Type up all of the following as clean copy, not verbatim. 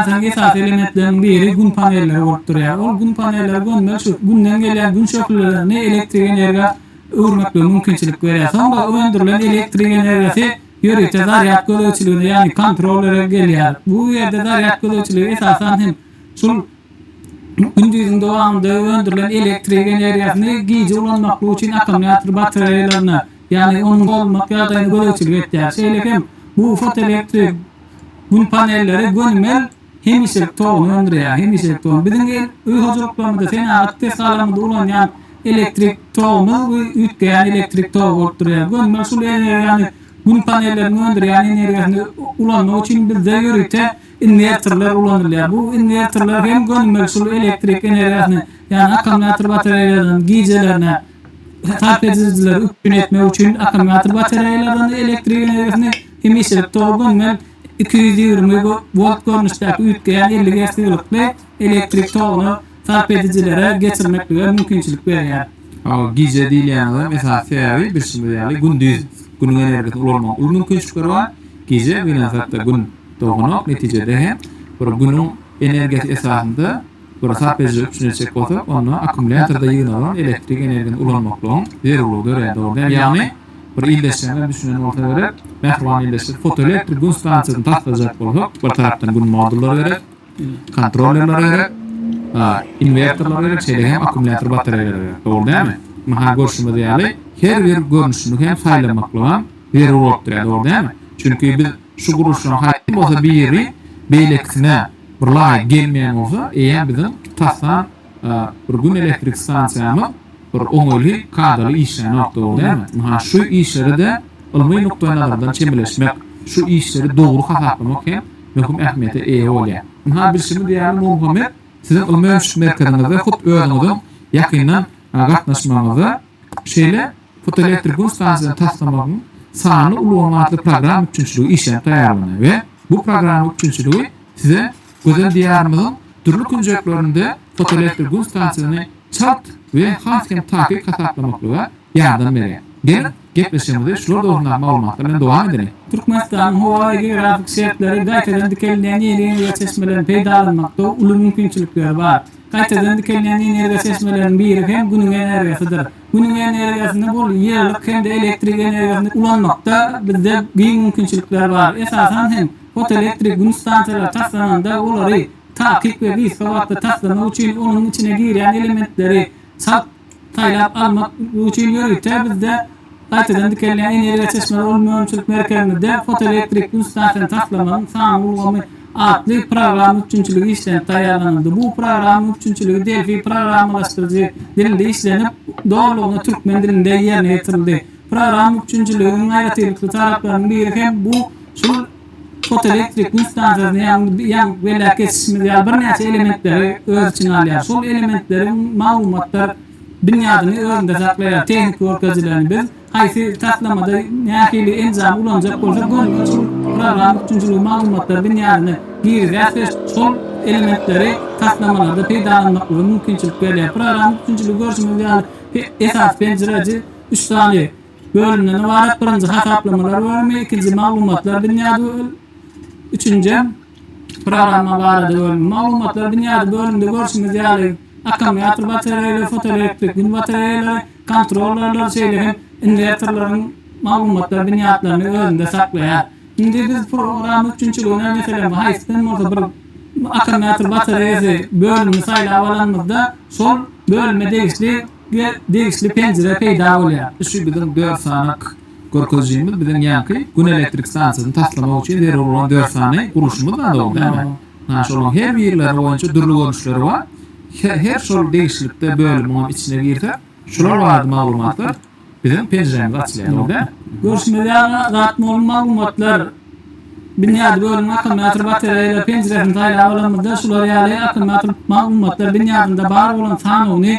Esasen esas elementlerin biri gün panelleri bolup durýar. Ol gün panelleri gönmel şu günden gelen gün şöklelerini elektrik energiýa öwürmekle mümkinçilik berýär. Soňra öndürilen elektrik energiýasy ýörekde zaryat gölçülüğüne ýani kontrollere gelýär. Bu ýerde zaryat gölçülüğü esasen hem şol gündüzün dowamında öndürilen elektrik energiýasyny giýje ulanmakly üçin akkumulýator batareyalaryna ýani onun bolmak ýagdaýyny gölçülük etýär. Şeýlekem bu fotoelektrik gün panelleri gönmel hemişek toğunu öndürüyor, hemişek toğunu. Bizim hocalıklarımızda seni aktif sağlamada ulan elektrik toğunu ütkeyen elektrik toğu olduruyor. Gönmel şu yani gün panellerini öndürüyor, enerjisini ulanma için bizde yürüte inverterler ulanırlar. Bu inverterler hem gönmel şu elektrik enerjisini yani akkumulyator bataryalarının giycelerine sarf edicileri üstün için akkumulyator bataryalarının elektrik enerjisini hemişek toğu gönmel 220 volt görünüşdäki ütgeýän 50 Hz'likli elektrik togunu sarf edicilere geçirmekle mümkinçilik berýär. Giýje diýilýän mesela sebebi bir şeýle ýaly gündüz günüň energiýasy ulanmak mümkinçilikleri bar. Giýje bilen gün togunu netijede hem bir günüň energiýasy esasında bir sarf edici üçinçek bolsa onu akkumulyatorda ýygynalan elektrik energiýasyny ulanmakla berýär. Ýani bir illeşen düşünen orta berip, mehruan illeşen fotoelektrik gün stansiyasyny taşlajak bolup, bir tarapdan gün modullar berip, kontrollerler berip, inverterler berip, şeýle hem akkumulyator bataryalar berip. Doğru dämi? Maha görüşmede ýaly her bir görnüşini hem saýlamakla berip bolupdyr, doğru dämi? Çünki biz şu guruşyň haýaty bolsa biri beýleksine bir laýyk gelmeýän bolsa, eýen bizim taşlan bir gün elektrik stansiýamyz bir oňoýly kadaly işler nokta boldy. Ha şu işlerde ulmy noktalardan çemleşmek, şu işleri dogry hasaplamak hem möhüm ähmiýete eýe bolýar. Ha bir şeýle diýär Muhammed, sizin ulmy merkeziniňizde hut özüňizden ýakyndan gatnaşmaňyzy şeýle fotoelektrik gün stansiýasyny taşlamagyň sany ulanyatly program üçinçiligi işlep taýýarlanyr we bu program üçinçiligi size gözel diýärimiziň türlü günjeklerinde fotoelektrik gün stansiýasyny çat ve haskem takip hesaplamakla yardım berýär. Gel gepleşýände şular dogry maglumatlar bilen dowam edelim. Türkmenistan howa geografik şertleri gaýtadan dikelýän ýeri çeşmelerini peýda bolmakda uly mümkinçilikler bar. Gaýtadan dikelýän ýeri çeşmelerini biri hem günüň energiýasydyr. Günüň energiýasyny bol ýerlik hem de elektrik energiýasyny ulanmakda bizde giň mümkinçilikler bar. Esasen hem fotoelektrik gün stansiýalary taşlananda olary takip ve biz wagtda taşlama üçin onun içine girýän elementleri sat taýlap almak üçin ýörükde bizde gaýtadan dikelýän energiýa çeşmeleri ulmamçylyk merkezinde fotoelektrik gün stansiýasyny taşlamagyň sany ulgamy adly program üçinçiligi işlenip taýýarlandy. Bu program üçinçiligi Delphi programlaşdyrjy dilinde işlenip dogrulygyny türkmen dilinde ýerine ýetirildi. Program üçinçiligiň aýratylykly taraplarynyň biri hem bu şu fotoelektrik gün stansiýasyny ýa welä kesişmede bir näçe elementleri öz içine alýar. Şol elementlerin maglumatlar dünýäni özünde saklaýar. Tehnik workajilaryny biz haýsy taslamada nähili enzam ulanjak bolsa gönül program üçinçiligi maglumatlar dünýäni girýär. Şol elementleri taslamalarda peýdalanmakly mümkinçilik berýär. Program üçinçiligi görüşmede esas pencereji 3 tane bölümden ibaret. Birinci hesaplamalar bölümü, ikinci maglumatlar dünýäde üçüncü programa barada bölüm. Maglumatlar dünýäde bölümde görüşmede ýaly akkumulyator bataryaları, fotoelektrik gün bataryaları, kontrollerler şeýle inverterleriň maglumatlar dünýälaryny özünde saklaýar. Indi biz program üçinçiligine meselem haýsyn bolsa bir akkumulyator bataryasy bölümni saýlap alanmazda şol bölüme degişli pencere peýda bolýar. Şu bizim 4 sanyk görkezýimiz bilen ýanky gün elektrik stansiýasyny taşlamak üçin derhal bolan 4 sany guruşumuz da boldy. Ha şol her birleri boýunça dürli görnüşleri bar. Her şol degişlikde bölümün içine girse şular bardy maglumatlar bizim penceremiz açylýar. Görüşmede gatnaly maglumatlar dünýäde bölüm akkumulyator bataryalar penceresini taýlap alanmazda şular ýaly akkumulyator maglumatlar dünýäde bar bolan sanyny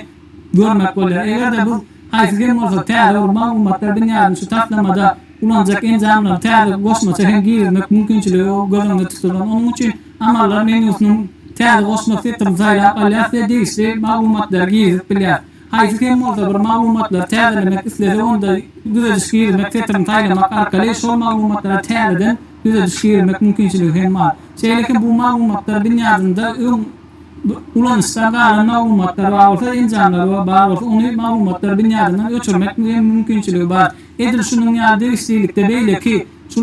görmek bolýar. Egerde bu haýsy bolsa täze maglumatlar dünýäde şu taslamada ulanjak enzamlar täze goşmaça hem girmek mümkinçiligi gözüňde tutulan. Onuň üçin amallar menüsiniň täze goşmak etdim saýlap alýar degişli maglumatlar girip bilýär. Haýsy bolsa bir maglumatlar täzelemek isleri onda güzel girmek etdim taýlamak arkaly şol maglumatlara täzeden düze düşürmek mümkinçiligi hem var. Şeýlekin bu maglumatlar dünýäde ulanışdan galan maglumatlar barsa, enjamlar barsa, onu maglumatlar dünýäden öçürmek mümkinçiligi bar. Edil şunun ýaly isleýlikde beýle ki, şu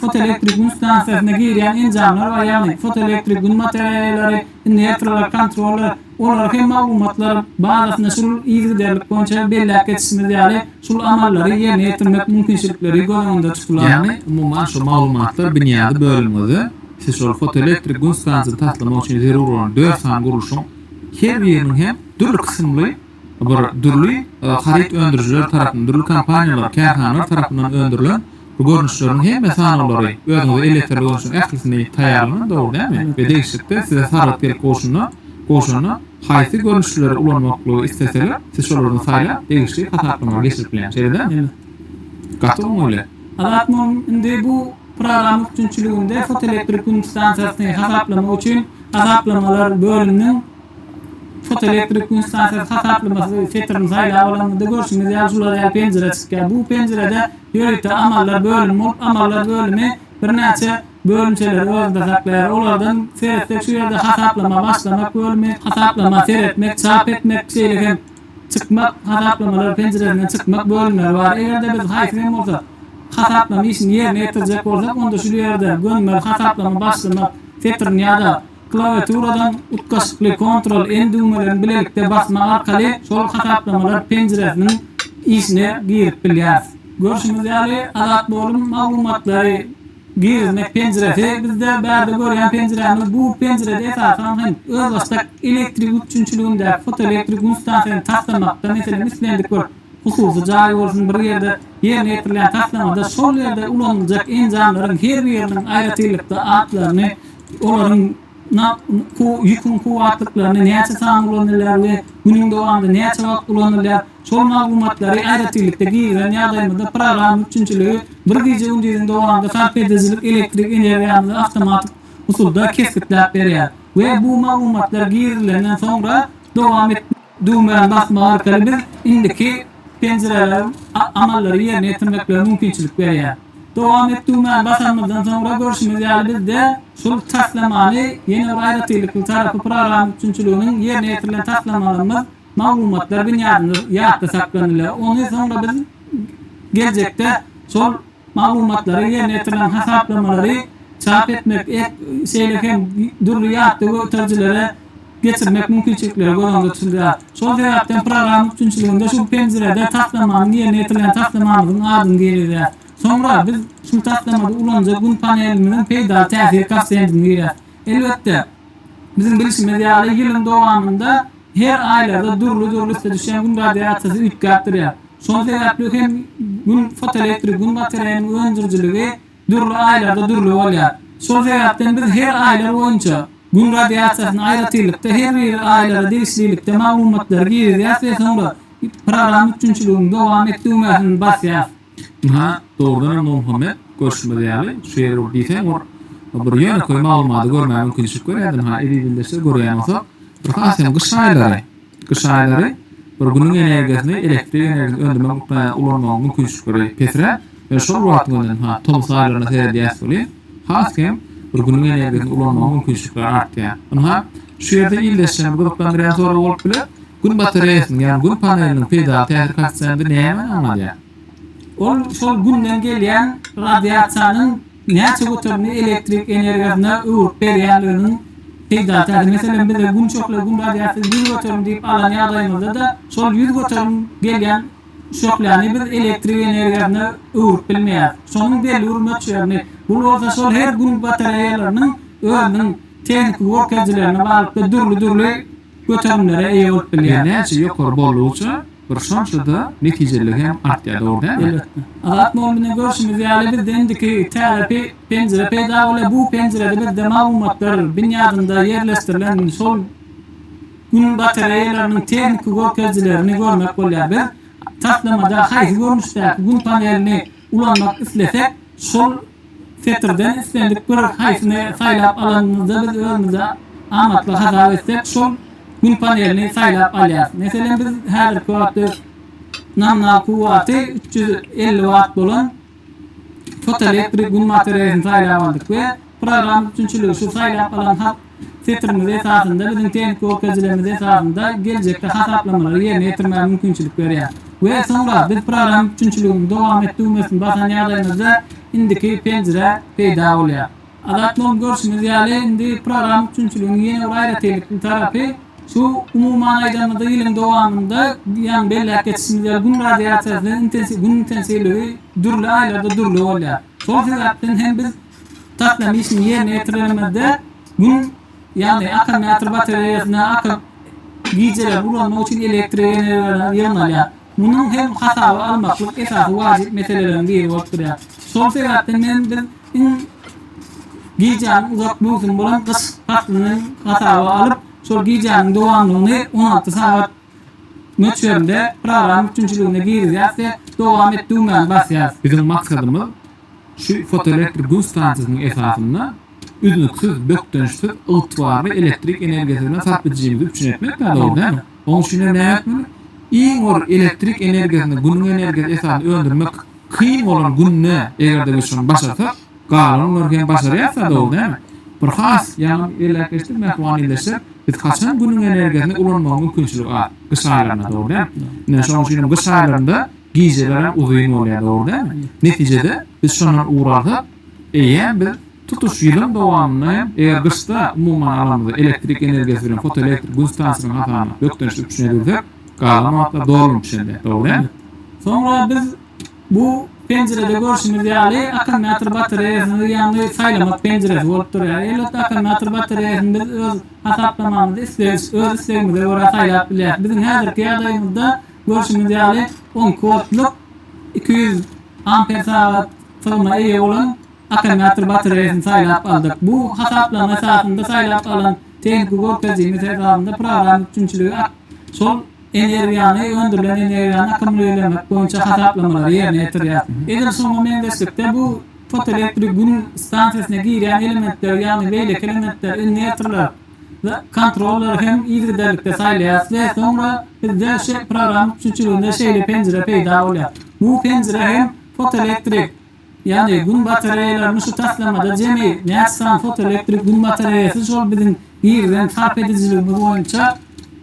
fotoelektrik gün stansiýasyna girýän enjamlar we ýani fotoelektrik gün materiallary, inverterler, kontroller, olar hem maglumatlar bazasynda şu ýygyderlik boýunça belläp geçişimiz ýaly şu amallary ýerine ýetirmek mümkinçilikleri gözüňde tutulýar. Yani umumyň şu maglumatlar dünýäde bölünmedi. Siz şu fotoelektrik gün stansiýasy taslamak üçin zerur olan 4 san guruluşyň her biriniň hem dürli kysymly bir dürli harit öndürüjiler tarapyndan, dürli kompaniýalar, kärhanalar tarapyndan öndürilen bu görnüşleriň hemme sanalary özüňize elektrik bolşun ählisini taýýarlanan dogry dämi? Ve değişikde size sarat gerek goşuny haýsy görnüşleri ulanmakly isteseler, siz şolaryň saýla değişik hasaplama geçirip bilen şeýle. Gatyrmy öyle. Alatmam indi bu program üçinçiliginde fotoelektrik gün stansiýasyny hasaplamak üçin hasaplamalar bölüminiň fotoelektrik gün stansiýasy hasaplamasy setrini saýlap alanynda görüşimiz ýa şular ýa penjere çykýar. Bu penjerede ýörekde amallar bölüm bolup, amallar bölümi bir näçe bölümçeler özünde saklaýar. Olardan seretde şu ýerde hasaplama başlamak bölümi, hasaplama seretmek, çap etmek şeýlegen çykmak, hasaplamalar penjereden çykmak bölümler bar. Egerde biz haýsy bolsa hasaplama işini ýerine ýetirjek bolsak, onda şu ýerde gönmel hasaplama başlamak setrini ýa-da klawiaturadan utgaşykly kontrol endüğmelerini bilelikde basma arkaly şol hasaplamalar penjeresiniň işine girip bilýär. Görüşimiz ýaly adat bolum maglumatlary girmek penjeresi bizde bärde görýän penjeremiz bu penjerede esasan hem öz başda elektrik üçinçiliginde fotoelektrik stansiýasyny taslamakda meselem islendik bir hususy jaý bolsun bir ýerde ýerine ýetirilen taslamada şol ýerde ulanjak enjamlaryň her biriniň aýratylykda atlaryny olaryň yükün kuwatlyklaryny näçe san ulanylýar we günüň dowamında näçe wagt ulanylýar şol maglumatlary aýratylykda giren ýagdaýlarda program üçinçiligi bir gece ündüň dowamında sarf edijilik elektrik energiýasy awtomatik usulda keskitlap berýär we bu maglumatlar girilenden soňra dowam etdiňden basma arkaly biz indiki penjereler amallary ýerine ýetirmekle mümkinçilik berýär. Dowam etdiňden basanmazdan soňra görüşimiz ýaly bizde şol taslamany ýene bir aýratylykly tarapy program üçinçiliginiň ýerine ýetirilen taslamalarymyz maglumatlar dünýäde ýatda saklanylýar. Ony soňra biz geljekde şol maglumatlary ýerine ýetirilen hasaplamary çap etmek, şeýleken durly ýatda götürjilere geçirmek mümkinçilikleri gözüňde tutulýar. Şol sebäpden program üçinçiliginde şu penjerede taslamanyň ýerine ýetirilen taslamanyň adyny gelýär. Sonra biz şu taslamada ulanjak gün panelimiň peýda täsir kapsaýandygyny görýär. Elbetde bizim bilişimiz ýaly ýylyň dowamında her aýlarda durly üste düşen gün radiasiýasy üýtgäpdirýär. Şol sebäpli hem gün fotoelektrik gün materialynyň öndürjiligi durly aýlarda durly bolýar. Şol sebäpden biz her aýlar boýunça gün radiasiýasyny aýratylykda her bir aýlara degişlilikde maglumatlar girýär we sonra program üçinçiliginde dowam etdiňden basýar. Ha, doğrudan Muhammed görüşmedi ýaly. Şu ýere diýsem, bir ýöne koý maglumaty görmäň mümkinçilik görýärdim. Ha, edildirse görýän bolsa, bir hasem gışaýlary bir günüň energiýasyny elektrik energiýasyny öndürmek ulanmagy mümkinçilik görýär. Petre ve şol wagtyndan ha, tom saýlaryna seredýäs bolýar. Hasem bir günüň energiýasyny ulanmagy mümkinçilikleri artýar. Ha, şu ýerde ildeşen gruplandyrýan soru bolup biler. Gün batareýasynyň, ýani gün paneliniň peýda täsir kapsaýandy näme anladýar? Ol şol günden gelýän radiasiýanyň näçe götürni elektrik energiýasyna öwürip berýänliginiň peýda täsir. Meselem bizde gün çokla gün radiasiýasy 100 götürüm diýip alan ýagdaýymyzda da şol 100 götürüm gelýän şoklany biz elektrik energiýasyna öwürip bilmeýär. Şonuň belli ölçülerini bu bolsa şol her gün batareýalarynyň özüniň tehnik workajylaryna baryp durly götürümlere eýe bolup bilýär. Näçe ýokary bolýarça bir şonçada netijeli hem artýar, dogry dämi? Adat molmine görüşimiz ýaly bizde indiki täze penjere peýda bolar. Bu penjerede bizde maglumatlar dünýäde ýerleşdirilen şol gün batareýalarynyň tehnik workajylaryny görmek bolýar. Bir taslamada haýsy görnüşde gün panelini ulanmak islesek şol setirden islendik bir haýsyny saýlap alanymyzda biz özümizde amatly hata etsek şol gün panelini saýlap alýar. Meselem biz häzirki wagtda namna kuwaty 350 watt bolan fotoelektrik gün materyalini saylap aldık ve program üçüncülüğü şu saylap alan setrimiz esasında bizim teknik orkacılarımız esasında gelecekte hesaplamaları yerine getirmeye mümkünçülük veriyor. Ve sonra biz program üçüncülüğünü devam ettiğimizin basan yağdayımızda indiki pencere peyda oluyor. Adatmam görüşümüz yani indi program üçüncülüğünün yeni orayla tehlikli tarafı şu umuman aydamada yılın devamında yani belli geçişimiz yani gün radyasyonunun intensivliği dürlü aylarda dürlü oluyor. Son sebepten hem biz taklamışın yerine getirilmede gün yani akımyatır bataryasına akım giyceler bulunma için elektriğe yanılıyor. Bunun hem hata almaklık esası vacip meselelerin biri oldur ya. Son sebepten biz giyeceğin uzak bulsun bulan kış faslının hata alıp sonra giyeceğin devamlılığını 16 saat möçöründe program üçüncülüğüne gireceğiz ve devam ettiğimden basacağız. Bizim maksadımız şu fotoelektrik gün stansiyasının esasında üzünüksüz, böktönüşsüz, ıltvarlı elektrik enerjisine sarf edeceğimizi düşünetmek daha doğru değil mi? Onun için ne yapmalı? İyi or elektrik enerjisini, günün enerjisi esasını öndürmek kıyım olan gününe eğer de biz şunu başarsak, galan olurken başarıysa doğru değil mi? Bir khas yani elektrikli mehvanileşir, biz kaçan günün enerjisini ulanma mümkünçülüğü var. Kış aylarına doğru değil mi? Yani şu an için kış aylarında giycelerin uzayın oluyor doğru değil mi? Neticede biz şundan uğrarsak, eğer bir tutuş yılın devamını eğer kışta umuman alanımızda elektrik enerjisi bilen fotoelektrik gün stansiyasının hatanı böktönüşü düşünebilirsek galan hatta doğru şimdi doğru değil mi? Sonra biz bu pencerede görüşümüz yani akımyatır bataryasını yani saylamak penceresi olup duruyor. Elbette akımyatır bataryasını biz öz hesaplamamızda öz isteğimizde oraya saylap biliriz. Bizim hazırki adayımızda görüşümüz yani 10 voltluk 200 amper saat sığma iyi olan akımyatır bataryasını saylap aldık. Bu hesaplama esasında saylap alan teknik orkacımız esasında program üçüncülüğü sol enerjiyani öndürülen enerjiyani akımlayılamak boyunca hesaplamaları yerine getiriyor. Eğer son mühendislikte bu fotoelektrik gün stansiyasına giren elementler yani beylek elementler inverterler ve kontroller hem iyidirlikte saylayız ve sonra bizde program üçüncülüğünde şeyli pencere peyda oluyor. Bu pencere hem fotoelektrik yani gün bataryalarını şu taslamada cemi neyatsan fotoelektrik gün bataryası şol bizim girden sarf ediciliğimiz boyunca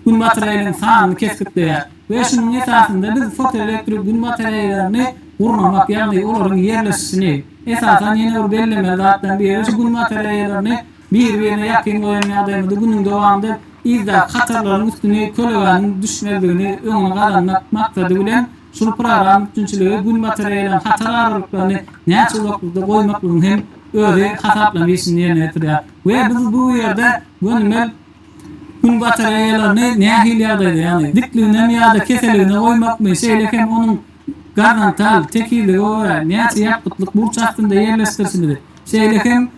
gün bataryalarının sağını keskitliyor. Ve şunun esasında biz fotoelektrik gün bataryalarını vurmamak yani onların yerleşişini esasen yeni bir belleme zaten bir yere şu gün bataryalarını birbirine yakın oynaya adayımızda günün devamında izda katarların üstüne köleğinin düşmediğini önüne kazanmak maksadı bilen şu program üçüncülüğü gün bataryalarının hatar ağırlıklarını ne uzaklıkta koymaklığını hem öyle hesaplamışsın yerine getiriyor. Ve biz bu yerde gönümmel gün bataryalarını ne hilyadaydı yani dikliğine ya da keseliğine koymak mı şeyle hem onun garantal tekili olarak ne yapıtlık burç hattında yerleştirsin şeyle hem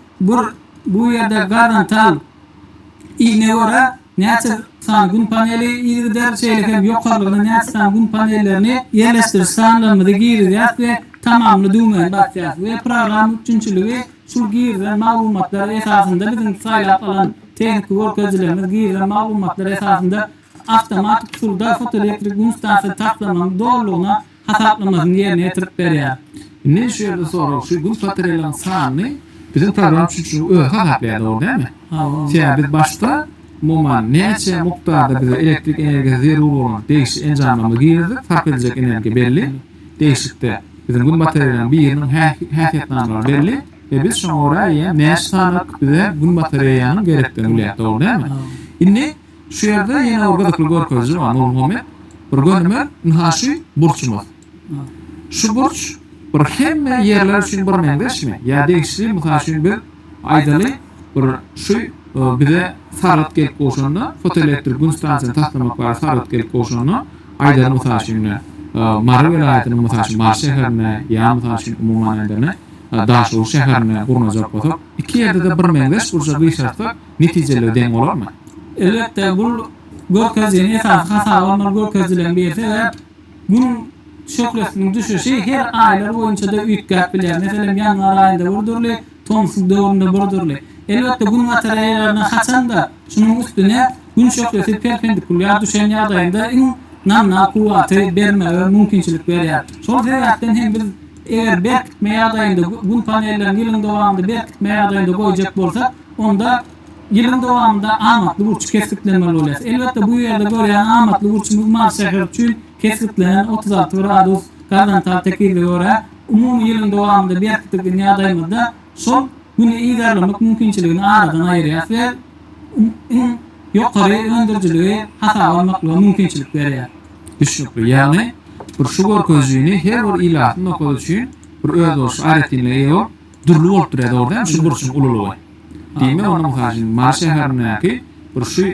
bu yerde garantal iğne olarak ne gün paneli iğder şeyle hem yukarılarına ne gün panellerini yerleştirir sağlamada gireceğiz ve tamamını düğmeye basacağız ve program üçüncülüğü şu girilen malumatlar esasında bizim saylap alan teknik workacılarımız girilen malumatlar esasında avtomatik usulda fotoelektrik gün stansiyası taklamanın doğruluğuna hesaplamasını yerine getirip veriyor. Ne şu yerde sonra şu gün bataryaların sağını bizim program üçüncülüğü hesaplayar doğru değil mi? Yani biz başta muman neyse miktarda bize elektrik enerjisi zerre olan değişik encanlamı girdik, fark edecek enerji belli. Değişikte bizim gün bataryaların bir yerinin hareketlenmeleri belli ve biz şu oraya neyse'lik bize gün bataryalarının gerektiğini doğru değil mi? Şimdi şu yerde yine orgadıklı görközü var Muhammed. Bir gönümer nhaşı burçumuz. Şu burç bir hem yerler için bir mendeşmi? Ya değişik muhtaçın bir aydalı bir şu bize sarat gelip koşunda fotoelektrik gün stansiyasını taslamak var sarat gelip koşunda aydalı muhtaçını Marı velayetinin muhtaçı Mar şehrine ya muhtaçın umuman enderine Daşur şehrine vurunacak olsak iki yerde de bir mendeş burçak işarsak neticeli den olur mu? Elbette bu görközlerin esas hata olmalı görközlerin bir ise gün şoklasının düşüşü her aylar boyunca da üytkap bilir. Mesela yanvar ayında vurdurlu, Thompson doğrunda vurdurlu. Elbette gün materyallarına kaçan da şunun üstüne gün şoklası perpendiküler düşen yağdayında namna kuvveti vermeye mümkünçülük veriyor. Sol sebepten hem biz eger berkitme ýagdaýynda gün panellerini ýylyň dowamında berkitme ýagdaýynda goýjak bolsak, onda ýylyň dowamında amatly burç kesiplenmeli bolar. Elbetde bu ýerde görýän amatly burçumuz mal şäher üçin kesiplenen 36 gradus gardantal tekirli görä umumy ýylyň dowamında berkitdiň ýagdaýynda şol güni iýerlemek mümkinçiligini aradan aýyrýar we ýokary öndürjüligi hasap almakly mümkinçilik berýär. Düşünükli. Yani bir şugur közüni her bir ilahtın okul üçün bir öz olsun aretinle eyo durlu olup durada orada şu burçun ululu var. Diyme onun muhacın Mar şehirindeki bir şu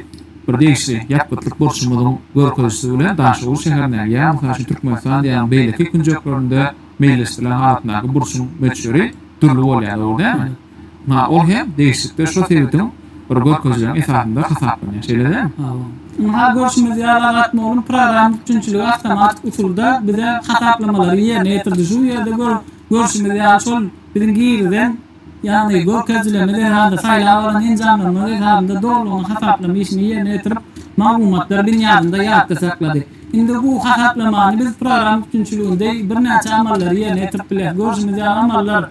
bir değişti yapıtlık burçumudun gör közüsü ile Daşoğlu şehirindeki ya muhacın Türkmenistan diyen beyleki küncöklerinde meyleştirilen halatındaki burçun meçhuri durlu oluyor orada mı? Ma ol hem değişiklikler şu sebetim bir gör közülerin esasında kasaplanıyor. Şeyle değil mi? Ha görüşümüz ýalagatma bolun program üçinçiligi avtomatik usulda bize hasaplamaları ýerine ýetirdi. Şu ýerde görüşümüz ýa şol biziň girden ýani görkezleme derhanda saýlawalan enjamlama derhanda doluny hasaplama işini ýerine ýetirip maglumatlar dünýasynda ýatda saklady. Indi bu hasaplamany biz program üçinçiliginde bir näçe amallary ýerine ýetirip biler. Görüşümüz ýa amallar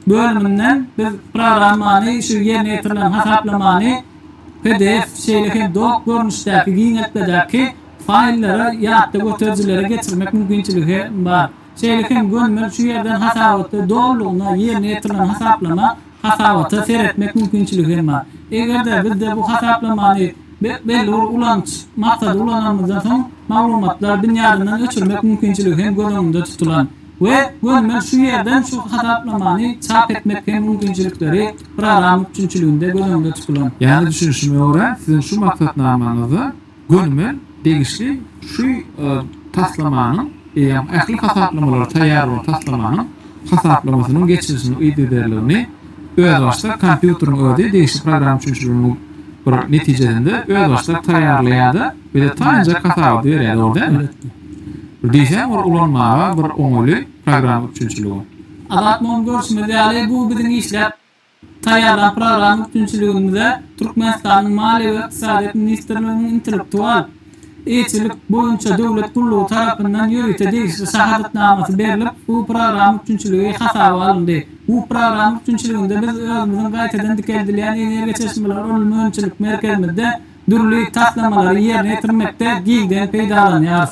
bölümünden biz programmany şu ýerine ýetirilen hasaplamany PDF şeyleki dok görünüşdäki giňetledäki faillere ýa-da götürjilere geçirmek mümkinçiligi bar. Şeyleki gönmel şu ýerden hasabaty dollugyna ýerine ýetirilen hasaplama hasabaty seretmek mümkinçiligi bar. Egerde bizde bu hasaplamany belli ulanç maksady ulanamyzdan soň maglumatlar dünýäden öçürmek mümkinçiligi hem göz öňünde tutulan. Ve gönmel şu ýerden şu hasaplamany çap etmek hem mümkinçilikleri program üçinçiliginde göz öňünde tutulan. Yani düşünüşüme göre sizin şu maksatnamanızı gönmel degişli şu taslamanyň ähli hasaplamalar taýýar bolan taslamanyň hasaplamasynyň geçişini ýetirdirilýäni öz başda kompýuteryň öýde degişli program üçinçiligini bir netijesinde öz başda taýýarlaýardy. Bir de taýýança hasap berýär orada. Diýsem ulanmaga bir oňuly program üçinçiligi. Adatmam görüşmedi ýaly bu biziň işler taýýarlan program üçinçiligimizde Türkmenistanyň Maliýe we Iqtisadiýat Ministrliginiň intellektual eýçilik boýunça döwlet gurulugy tarapyndan ýürütde şahadatnamasy berilip bu program üçinçiligi hasaba alındy. Bu program üçinçiliginde biz özümizin gaýtadan dikeldilen enerji çeşmeler ölümçilik merkezinde dürli taslamary ýerine ýetirmekde giňden peýdalanýar.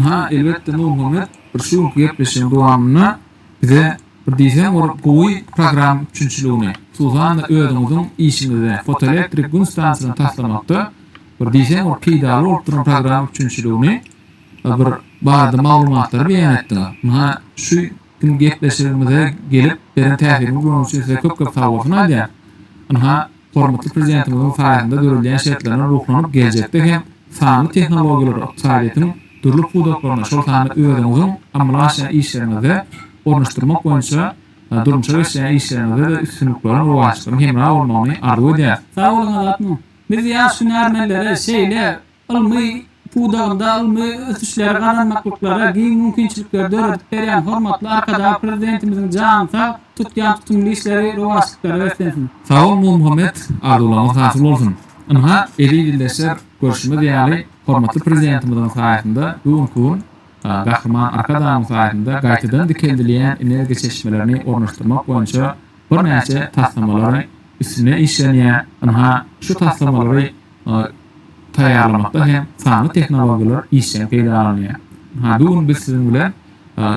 Ha elbette Muhammed bir şu gepleşen dowamyna bize bir diýsem gowy program üçinçiligini Suzan öýdüňiziň işinde fotoelektrik gün stansiýasyny taslamakda bir diýsem peýdaly bolup duran program üçinçiligini bir barda maglumatlar beýan etdi. Ha şu gün gepleşigimize gelip beren täsirini görüşürse köp sag bolsun aýdýar. Ha hormatly prezidentimiziň saýasynda görülýän şertlerine ruhlanyp geljekde hem sany tehnologiýalar oksaýatynyň durly pudaklaryna şol sany öýdüňiziň amalaşan işlerimizde ornaşdyrmak boýunça durmuşa geçen işlerimizde üstünlüklerini ruwaçlaryň hemra bolmagyny arzu edýär. Sag bolun adatmy. Biz ýaş hünärmenlere şeýle ilmi pudagynda ilmi ötüşleri garanmaklıklara giň mümkinçilikler döredip berýän hormatly arkada prezidentimiziň jansa tutýan tutumly işleri ruwaçlyklara beslensin. Sag ol Muhammed, arzularymyz hasyl bolsun. Anha edildiler görüşme diýäli hormatly prezidentimiziň saýasynda bugün gahryman arkadaşymyň saýasynda gaýtadan dikeldilen enerji çeşmelerini ornaşdyrmak boýunça bir näçe taslamary üstüne işlenýär. Anha şu taslamary taýýarlamakda hem sany tehnologiýalar işlen peýdalanýar. Ha bugün biz siziň bilen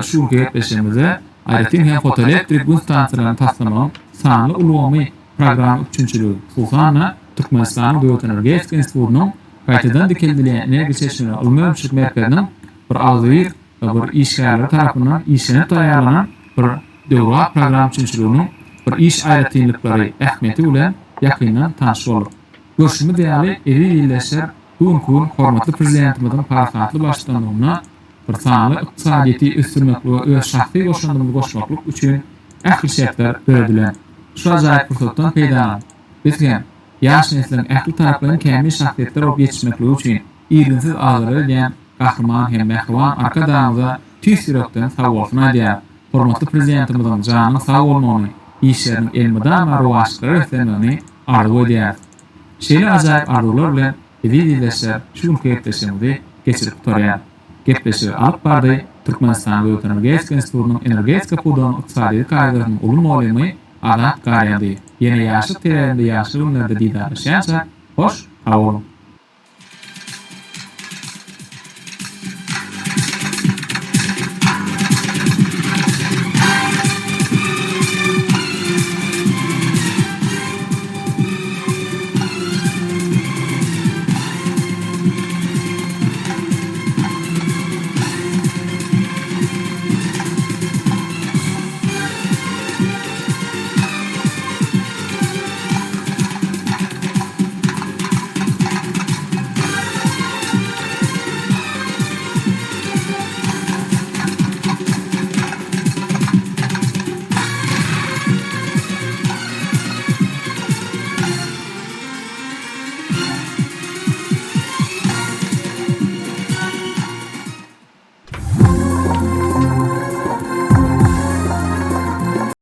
şu gepleşigimize aýratyn hem fotoelektrik gün stansiýalaryny taslamagyň sany ulgamy program üçinçiligi Sultana Türkmenistan Döwlet Energetika Institutunyň gaýtadan dikeldilen enerji çeşmeleri ölümçilik merkeziniň bir agzybir bir işgärler tarapyndan işlenip taýýarlanan bir döwra program üçinçiliginiň bir iş aýratynlyklary ähmiýeti bilen ýakyndan tanyş bolduk. Görüşme diýäli ýyllar bugün hormatly prezidentimiziň paratly başlanmagyna bir sany ykdysadyýety ösdürmek we öz şahsy goşandygyny goşmaklyk üçin ähli şertler berdiler. Şu ajaýyp fursatdan peýdalan. Bizgen ýaş nesliniň ähli taraplaryň kämil şahsiýetler olup ýetişmekligi üçin ýygynsız agary bilen gahryman hem mehriban arkadaşymyza tüs ýürekden sag bolsun aýdýar. Hormatly prezidentimiziň janyň sag bolmagyny, işleriň elmydam ruwaçlyklara öslenmegini arzu edýär. Şeýle ajaýyp arzular bilen edildiler şu gepleşigimizi geçirip torýar. Gepleşigi alyp bardy. Türkmenistan Göwürt Energetika Institutunyň energetika pudan ykdysady kaýdarynyň ulum bolýamy azat garýady. Ýene ýaşyk terände ýaşy günlerde diýdarlaşýança hoş, sag bolun.